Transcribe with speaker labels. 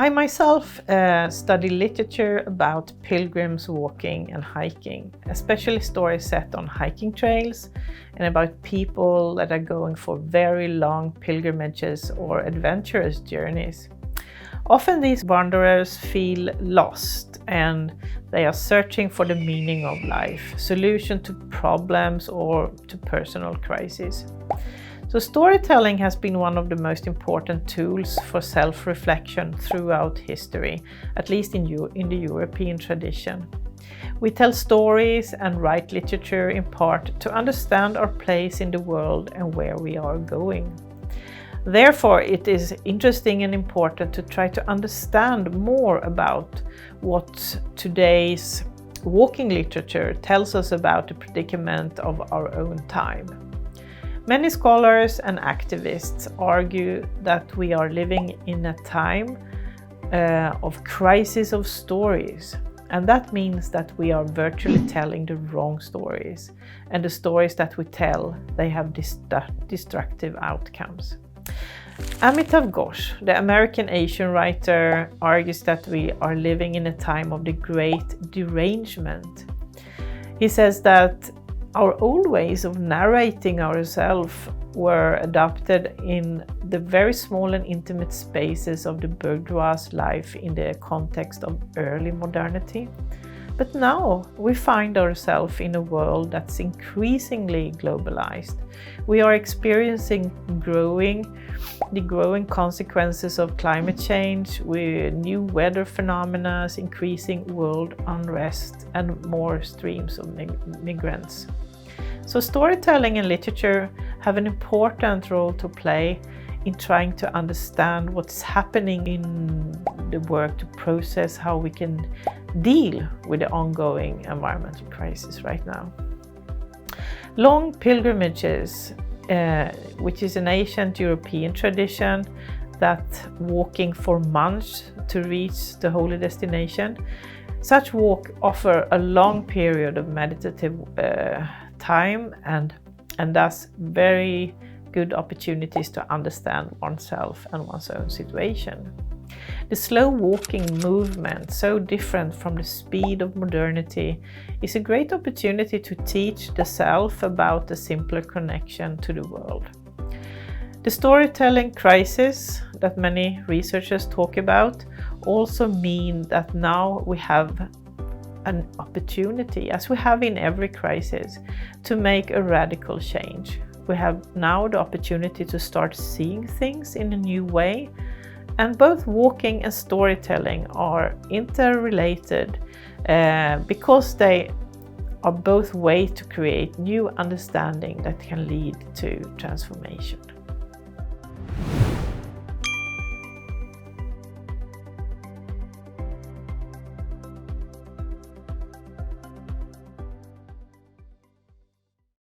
Speaker 1: I myself study literature about pilgrims walking and hiking, especially stories set on hiking trails and about people that are going for very long pilgrimages or adventurous journeys. Often these wanderers feel lost and they are searching for the meaning of life, solution to problems or to personal crises. So storytelling has been one of the most important tools for self-reflection throughout history, at least in the European tradition. We tell stories and write literature in part to understand our place in the world and where we are going. Therefore, it is interesting and important to try to understand more about what today's walking literature tells us about the predicament of our own time. Many scholars and activists argue that we are living in a time of crisis of stories, and that means that we are virtually telling the wrong stories, and the stories that we tell, they have destructive outcomes. Amitav Ghosh, the American Asian writer, argues that we are living in a time of the great derangement. He says that our old ways of narrating ourselves were adopted in the very small and intimate spaces of the bourgeois life in the context of early modernity. But now we find ourselves in a world that's increasingly globalized. We are experiencing the growing consequences of climate change, with new weather phenomena, increasing world unrest, and more streams of migrants. So storytelling and literature have an important role to play in trying to understand what's happening in the work to process how we can deal with the ongoing environmental crisis right now. Long pilgrimages, which is an ancient European tradition that walking for months to reach the holy destination, such walk offer a long period of meditative time and thus very good opportunities to understand oneself and one's own situation. The slow walking movement, so different from the speed of modernity, is a great opportunity to teach the self about a simpler connection to the world. The storytelling crisis that many researchers talk about also mean that now we have an opportunity, as we have in every crisis, to make a radical change. We have now the opportunity to start seeing things in a new way, and both walking and storytelling are interrelated because they are both ways to create new understanding that can lead to transformation.